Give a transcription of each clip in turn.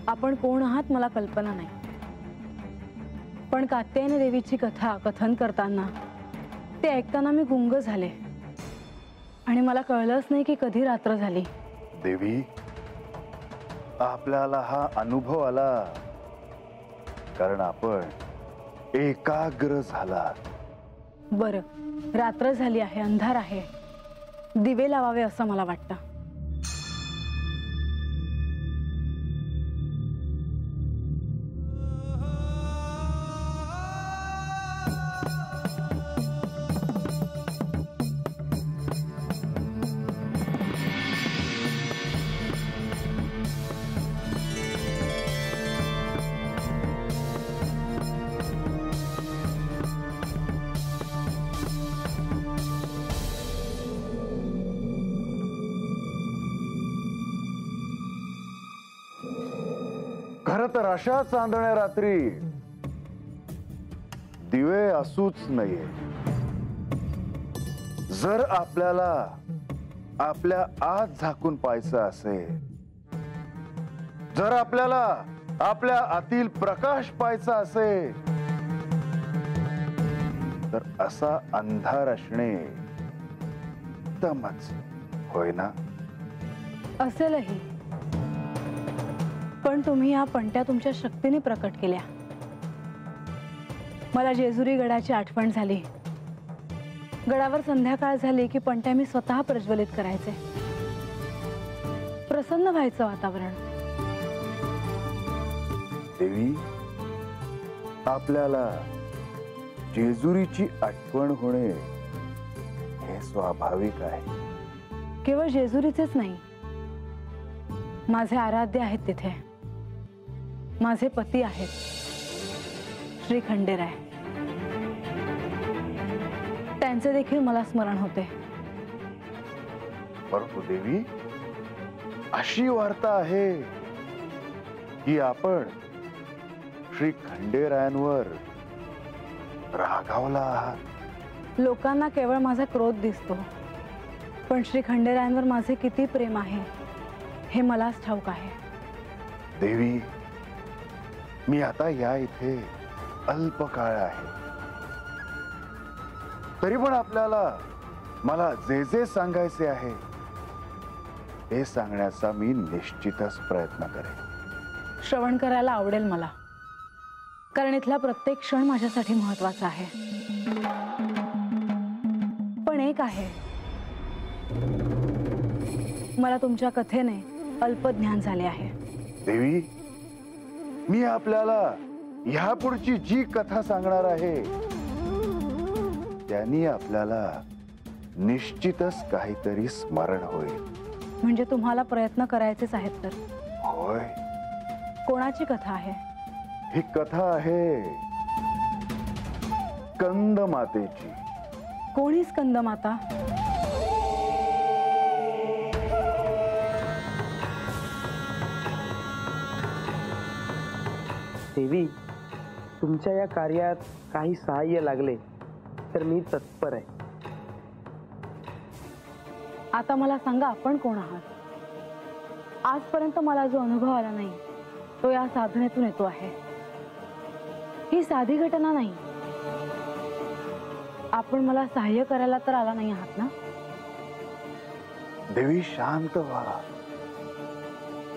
आपण कोण आहात मला कल्पना नाही, पण कात्यायनी देवीची कथा कथन करताना ते ऐकताना मी गुंग झाले आणि मला कळलंच नाही की कधी रात्र झाली। देवी, आपल्याला हा अनुभव आला कारण आपण एकाग्र झालात। बरं, रात्र झाली आहे, अंधार आहे, दिवे लावावे असं मला वाटतं। खरं तर अशा चांदण्या रात्री दिवे असूच नये। जर आपल्याला आपल्या आत झाकून पाहायचं असेल, जर आपल्याला आपल्या आतील प्रकाश पाहायचा असेल, तर असा अंधार असणे उत्तमच होय ना? असेलही, पण तुम्ही या पणत्या तुमच्या शक्तीने प्रकट केल्या। मला जेजुरी गडाची आठवण झाली। गडावर संध्याकाळ झाली की पणत्या मी स्वतः प्रज्वलित करायचे। प्रसन्न व्हायचं वातावरण। देवी, आपल्याला जेजुरीची आठवण होणे हे स्वाभाविक आहे। केवळ जेजुरीचेच नाही, माझे आराध्य आहेत तिथे, माझे पती आहेत श्री खंडेराय, त्यांचे देखील मला स्मरण होते। परंतु देवी, अशी वार्ता आहे की आपण श्री खंडेरायांवर रागावला आहात। लोकांना केवळ माझा क्रोध दिसतो, पण श्री खंडेरायांवर माझे किती प्रेम आहे हे मलाच ठाऊक आहे। देवी, मी आता या इथे अल्प काळ आहे, तरी पण आपल्याला मला जे जे सांगायचे आहे ते सांगण्याचा मी निश्चितच प्रयत्न करेन। श्रवण करायला आवडेल मला, कारण इथला प्रत्येक क्षण माझ्यासाठी महत्त्वाचा आहे। पण एक आहे, मला तुमच्या कथेने अल्पज्ञान झाले आहे। देवी, मी आपल्याला ह्यापुढची जी कथा सांगणार आहे त्यांनी आपल्याला निश्चितच काहीतरी स्मरण होईल। म्हणजे तुम्हाला प्रयत्न करायचेच आहेत तर? होय। कोणाची कथा आहे ही? कथा आहे स्कंद मातेची। कोणी स्कंद माता? देवी, तुमच्या या कार्यात काही सहाय्य लागले तर मी तत्पर आहे। आता मला सांगा, आपण कोण आहात? आजपर्यंत मला जो अनुभव आला नाही तो या साधनेतून येतो आहे। ही साधी घटना नाही। आपण मला सहाय्य करायला तर आला नाही आहात ना? देवी, शांत व्हा।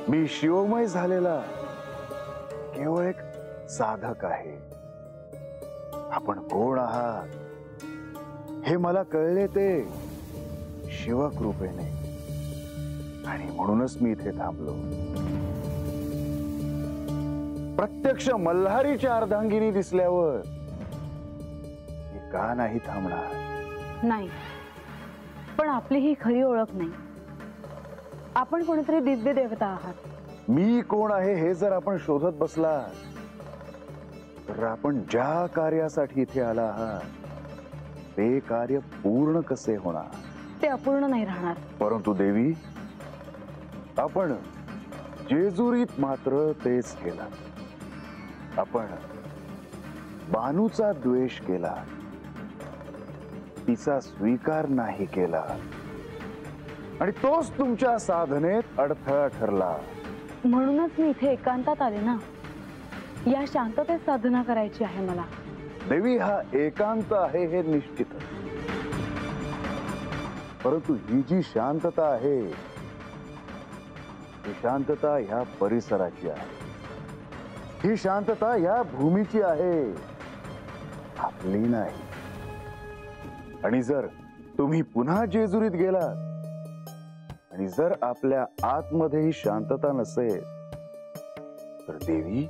मी शिवमय झालेला केवळ एक साधक आहे। आपण कोण आहात हे मला कळले ते शिवकृपेने, आणि म्हणूनच मी इथे थांबलो। प्रत्यक्ष मल्हारीच्या अर्धांगिनी दिसल्यावर मी का नाही थांबणार? नाही, पण आपली ही खरी ओळख नाही। आपण कोणीतरी दिव्य देवता आहात। मी कोण आहे हे जर आपण शोधत बसला तर आपण ज्या कार्यासाठी इथे आला आहात ते कार्य पूर्ण कसे होणार? ते अपूर्ण नाही राहणार। परंतु देवी, आपण जेजुरीत मात्र तेच केला। आपण बानूचा द्वेष केला, तिचा स्वीकार नाही केला, आणि तोच तुमच्या साधनेत अडथळा ठरला। म्हणूनच मी इथे एकांतात आले ना. या शांततेत साधना करायची आहे मला. देवी, हा एकांत आहे हे निश्चितच, परंतु ही जी शांतता आहे, ही शांतता ह्या परिसराची आहे. ही शांतता ह्या भूमीची आहे, आपली नाही. आणि जर तुम्ही पुन्हा जेजुरीत गेलात आणि जर आपल्या आतमध्ये ही शांतता नसेल, तर देवी,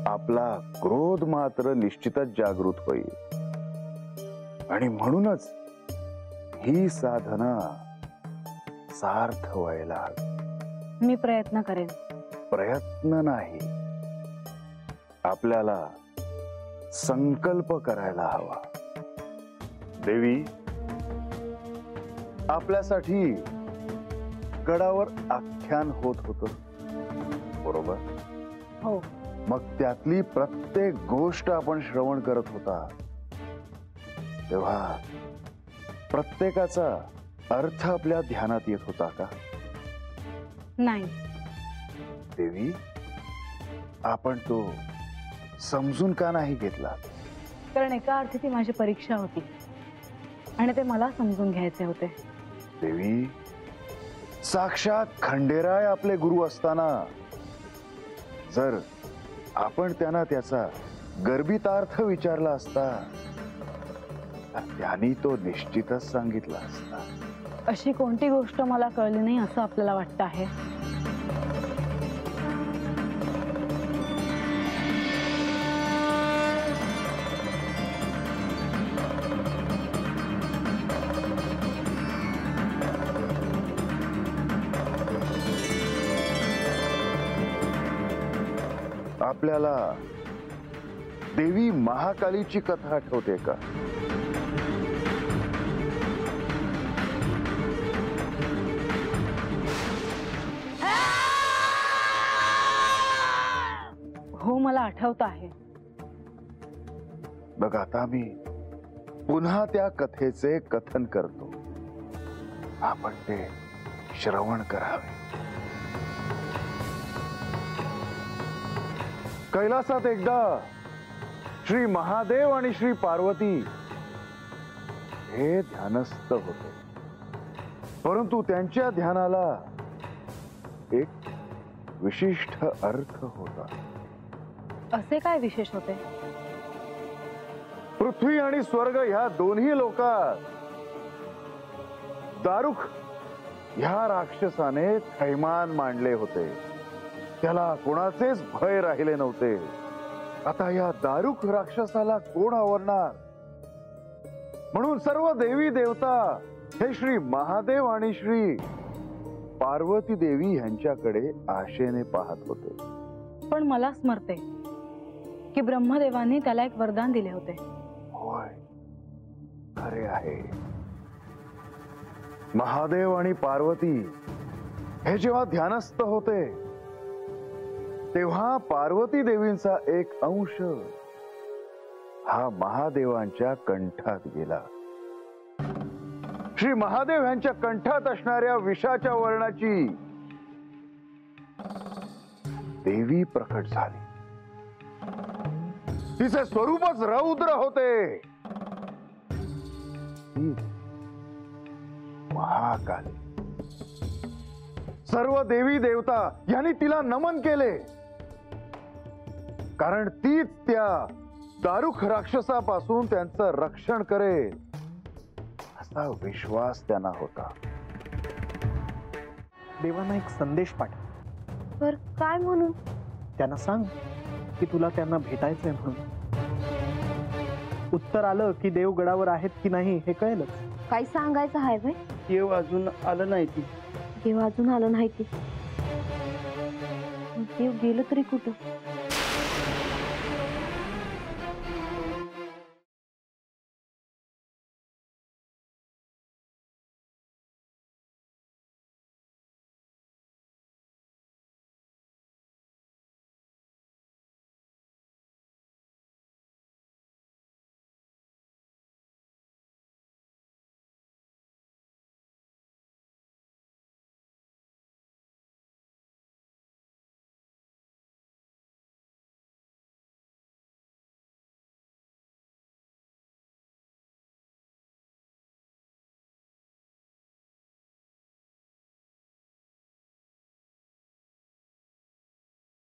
आपला क्रोध मात्र निश्चितच जागृत होईल. आणि म्हणूनच ही साधना सार्थ व्हायला हवी. मी प्रयत्न करेन. प्रयत्न नाही, आपल्याला संकल्प करायला हवा. देवी, आपल्यासाठी गडावर आख्यान होत होतं, बरोबर? हो. मग त्यातली प्रत्येक गोष्ट आपण श्रवण करत होता, तेव्हा प्रत्येकाचा अर्थ आपल्या ध्यानात येत होता का? नाही. देवी, आपण तो समजून का नाही घेतला? कारण एका अर्थी ती माझी परीक्षा होती आणि ते मला समजून घ्यायचे होते. देवी, साक्षात खंडेराय आपले गुरु असताना जर आपण त्यांना त्याचा गर्भितार्थ विचारला असता, तर त्यांनी तो निश्चितच सांगितला असता. अशी कोणती गोष्ट मला कळली नाही असं आपल्याला वाटतं आहे? आपल्याला देवी महाकालीची कथा आठवते का? हो, मला आठवत आहे. बघ, आता मी पुन्हा त्या कथेचे कथन करतो, आपण ते श्रवण करावे. कैलासात एकदा श्री महादेव आणि श्री पार्वती हे ध्यानस्थ होते, परंतु त्यांच्या ध्यानाला एक विशिष्ट अर्थ होता. असे काय विशेष होते? पृथ्वी आणि स्वर्ग ह्या दोन्ही लोकात दारुक ह्या राक्षसाने थैमान मांडले होते. त्याला कोणाचेच भय राहिले नव्हते. आता या दारुक राक्षसाला कोण आवरणार? म्हणून सर्व देवी देवता हे श्री महादेव आणि श्री पार्वती देवी यांच्याकडे आशेने पाहत होते. पण मला स्मरते की ब्रह्मदेवांनी त्याला एक वरदान दिले होते. होय, खरे आहे. महादेव आणि पार्वती हे जेव्हा ध्यानस्थ होते, तेव्हा पार्वती देवींचा एक अंश हा महादेवांच्या कंठात गेला. श्री महादेव यांच्या कंठात असणाऱ्या विषाच्या वर्णाची देवी प्रकट झाली. तिचे स्वरूपच रौद्र होते. ती महाकाली. सर्व देवी देवता यांनी तिला नमन केले, कारण तीच त्या दारुक राक्षसापासून त्यांचं रक्षण करेल असा विश्वास त्यांना होता. देवांना एक संदेश पाठव. तर काय म्हणू? त्यांना सांग की तुला त्यांना भेटायचंय म्हणून. उत्तर आलं की देव गडावर आहेत की नाही हे कळेलच. काय सांगायचं आहे भाई? देव अजून आलं नाही ती. देव अजून आलं नाही ती. देव गेलं तरी कुठं?